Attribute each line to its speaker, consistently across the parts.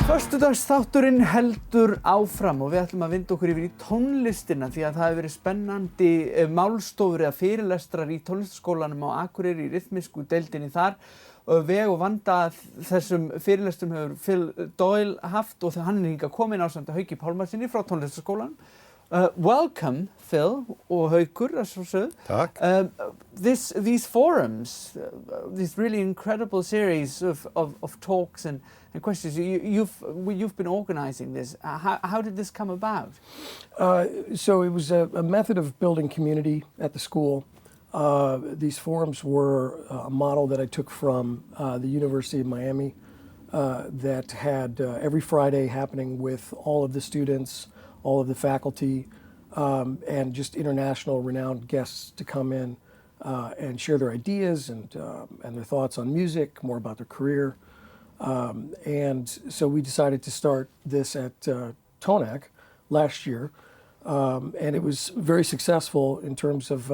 Speaker 1: Föstudagsþátturinn heldur áfram og við ætlum að vinda okkur yfir í tónlistina því að það hefur verið spennandi málstofur eða fyrirlestrar í tónlistarskólanum á Akureyri í rytmísku deildinni þar. Veg og vanda þessum fyrirlestrum hefur Phil Doyle haft og hann hingað kominn ásamt Hauki Pálmasyni frá tónlistarskólanum. Welcome, Phil, og Haukur, as so sögð.
Speaker 2: Takk.
Speaker 1: These forums, these really incredible series of talks and questions, you've been organizing this. How did this come about?
Speaker 3: So it was a method of building community at the school. These forums were a model that I took from the University of Miami that had every Friday happening with all of the students, all of the faculty, and just international renowned guests to come in and share their ideas and their thoughts on music, more about their career. And so we decided to start this at TónAk last year. And it was very successful in terms of,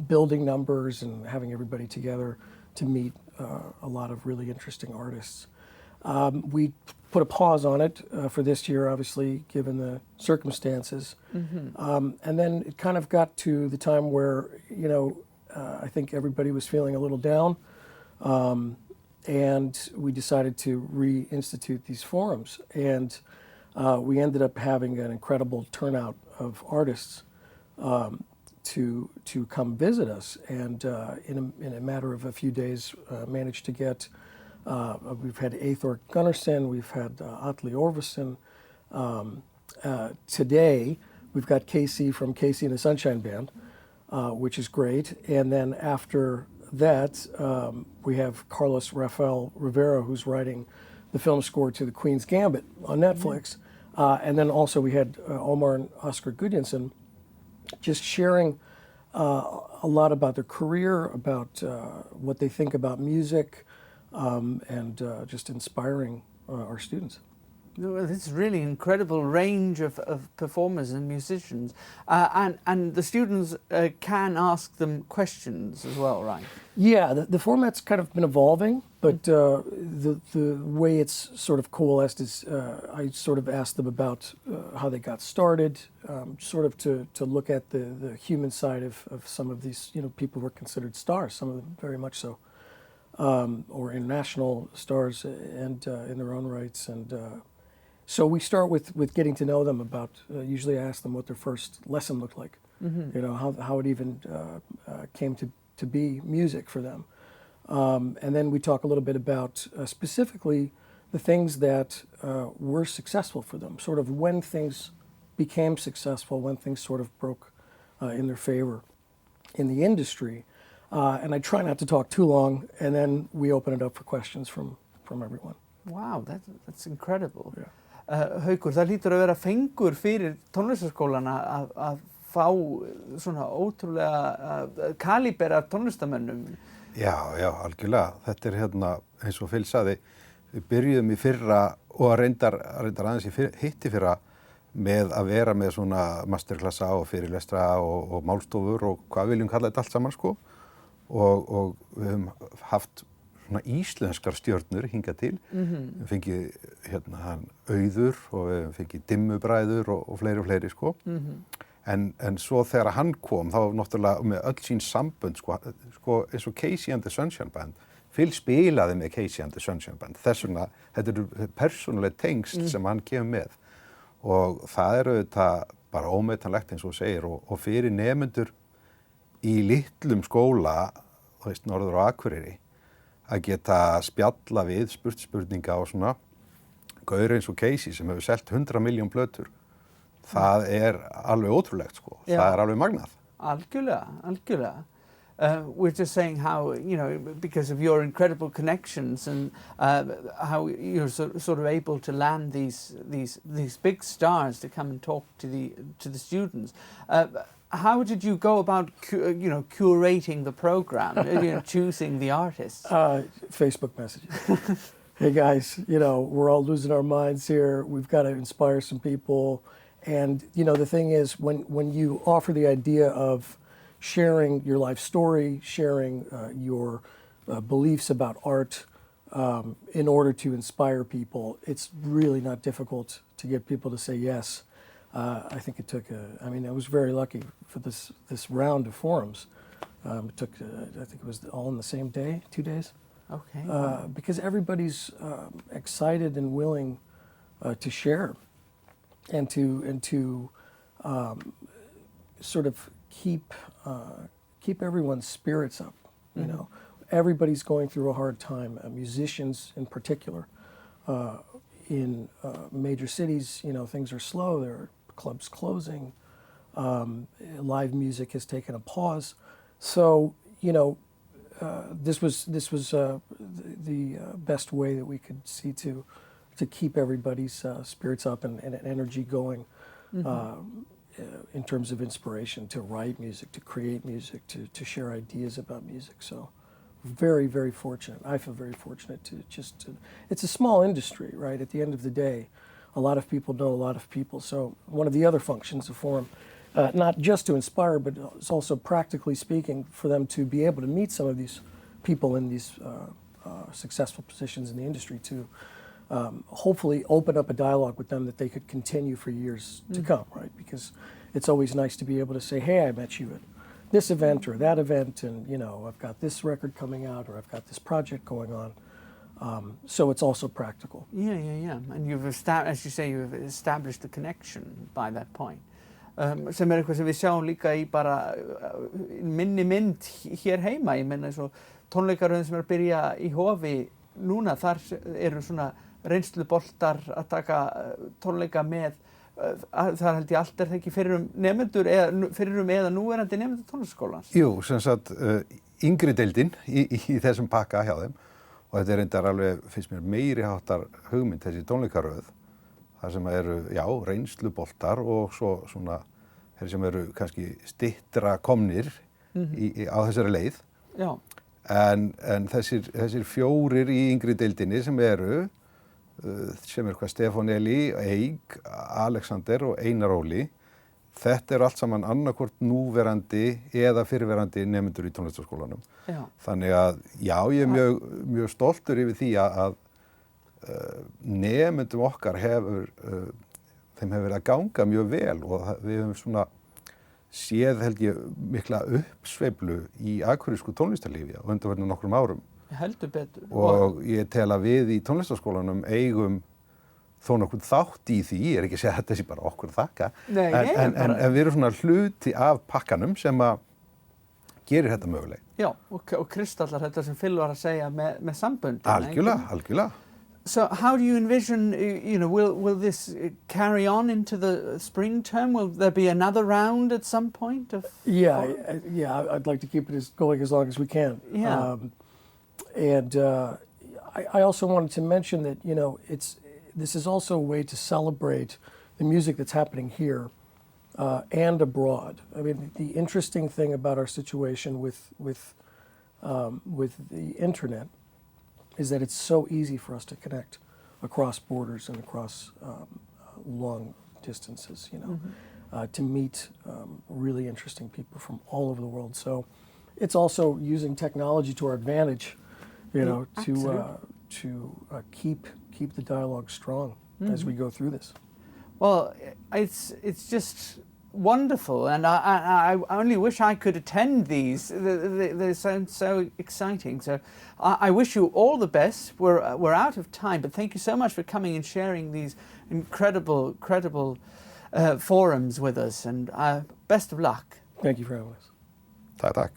Speaker 3: building numbers and having everybody together to meet a lot of really interesting artists. We put a pause on it for this year, obviously, given the circumstances. Mm-hmm. And then it kind of got to the time where, I think everybody was feeling a little down. And we decided to reinstitute these forums. And we ended up having an incredible turnout of artists to come visit us. And in a matter of a few days, managed to get, we've had Eyþór Gunnarsson, we've had Atli Orvason. Today, we've got Casey from Casey and the Sunshine Band, which is great. And then after that, we have Carlos Rafael Rivera, who's writing the film score to The Queen's Gambit on Netflix. Mm-hmm. And then also we had Omar and Oscar Gudjonsson just sharing a lot about their career, about what they think about music, and just inspiring our students.
Speaker 1: Well, this is really incredible range of performers and musicians, and the students can ask them questions as well, right?
Speaker 3: Yeah, the format's kind of been evolving, but the way it's sort of coalesced is I sort of asked them about how they got started, sort of to look at the human side of some of these people who are considered stars, some of them very much so, or international stars and in their own rights. And so we start with getting to know them about, usually I ask them what their first lesson looked like, mm-hmm. How it even came to be music for them. And then we talk a little bit about specifically the things that were successful for them, sort of when things became successful, when things sort of broke in their favor in the industry. And I try not to talk too long, and then we open it up for questions from everyone.
Speaker 1: Wow, that's incredible.
Speaker 3: Yeah.
Speaker 1: Haukur, það hlýtur að vera fengur fyrir tónlistarskólan að fá svona ótrúlega kalíber af tónlistarmönnum.
Speaker 2: Já, algjörlega. Þetta eins og Phil sagði, við byrjuðum í fyrra og reyndar aðeins í hittifyrra með að vera með svona masterklassa og fyrirlestra og málstofur og hvað viljum kalla þetta allt saman sko. Og við höfum haft svona íslenskar stjörnur hingað til. Mm-hmm. Við fengið Auður og við fengið Dimmubræður og fleiri sko. Mm-hmm. En svo þegar hann kom, þá náttúrulega með öll sín sambönd sko eins og Casey and the Sunshine Band. Phil spilaði með Casey and the Sunshine Band. Þess vegna, þetta eru persónuleg tengsl sem hann kemur með. Og það auðvitað bara ómetanlegt eins og þú segir og fyrir nemendur í litlum skóla, norður á Akureyri, að geta spjalla við, spurt spurninga og svona, gaur eins og Casey sem hefur selt 100 milljón plötur. Það alveg ótrúlegt sko,
Speaker 1: Já.
Speaker 2: Það alveg magnað.
Speaker 1: Algjörlega. We're just saying how, because of your incredible connections and how you're sort of able to land these big stars to come and talk to the students. How did you go about, curating the program, choosing the artists?
Speaker 3: Facebook messages. Hey guys, we're all losing our minds here. We've got to inspire some people. And, the thing is, when you offer the idea of sharing your life story, sharing your beliefs about art, in order to inspire people. It's really not difficult to get people to say yes. I think it took I was very lucky for this round of forums. It took, I think it was all in the same day, 2 days.
Speaker 1: Okay.
Speaker 3: Because everybody's excited and willing to share and to sort of keep everyone's spirits up. You know, everybody's going through a hard time. Musicians in particular, in major cities, you know, things are slow. There are clubs closing. Live music has taken a pause. So, you know, this was the best way that we could see to keep everybody's spirits up and energy going. In terms of inspiration, to write music, to create music, to share ideas about music. So very, very fortunate. I feel very fortunate to it's a small industry, right? At the end of the day, a lot of people know a lot of people. So one of the other functions of Forum, not just to inspire, but it's also practically speaking for them to be able to meet some of these people in these successful positions in the industry to hopefully open up a dialogue with them that they could continue for years to come, right? Because it's always nice to be able to say, hey, I met you at this event or that event, and you know, I've got this record coming out, or I've got this project going on. So it's also practical.
Speaker 1: Yeah. And you've as you say, you've established the connection by that point. Sem eitthvað sem við sjáum líka í bara minni mynd hér heima. Ég meina eins og tónleikaröðin sem að byrja í Hofi núna, þar eru svona reynsluboltar að taka tónleika með, þar held ég allt það ekki fyrir nemendur eða núverandi nemendur tónlistarskólans.
Speaker 2: Jú, sem sagt yngri deildin í þessum pakka hjá þeim, og þetta reyndar alveg, finnst mér, meiri háttar hugmynd þessi tónleikaröð, þar sem eru, já, reynsluboltar og svo svona þeir sem eru kannski styttra komnir á þessari leið.
Speaker 1: Já.
Speaker 2: En þessir fjórir í yngri deildinni sem eru hvað Stefán Eli, Eik, Alexander og Einar Óli, þetta eru allt saman annarkvort núverandi eða fyrrverandi nemendur í tónlistarskólanum.
Speaker 1: Já.
Speaker 2: Þannig að já, ég er mjög stoltur yfir því að nemendum okkar þeim hefur verið að ganga mjög vel, og við höfum svona séð, held ég, mikla uppsveiflu í akureyrsku tónlistarlífi á undanförnum nokkrum árum.
Speaker 1: Heldur betur.
Speaker 2: Og ég tel að við í tónlistarskólanum eigum þó nokkuð þátt í því, ég er ekki að segja að þetta sé bara okkur að þakka, en við erum svona hluti af pakkanum sem að gerir þetta möguleg.
Speaker 1: Já, og kristallar þetta sem Phil var að segja með samböndin.
Speaker 2: Algjörlega.
Speaker 1: So how do you envision, will this carry on into the spring term? Will there be another round at some point?
Speaker 3: Yeah, I'd like to keep it going as long as we can.
Speaker 1: Yeah.
Speaker 3: I also wanted to mention that, this is also a way to celebrate the music that's happening here and abroad. I mean, the interesting thing about our situation with the internet is that it's so easy for us to connect across borders and across long distances, to meet really interesting people from all over the world. So it's also using technology to our advantage, to keep the dialogue strong as we go through this.
Speaker 1: Well, it's just wonderful, and I only wish I could attend these. They sound so exciting. So I wish you all the best. We're out of time, but thank you so much for coming and sharing these incredible forums with us, and best of luck.
Speaker 3: Thank you for having us.
Speaker 2: Takk.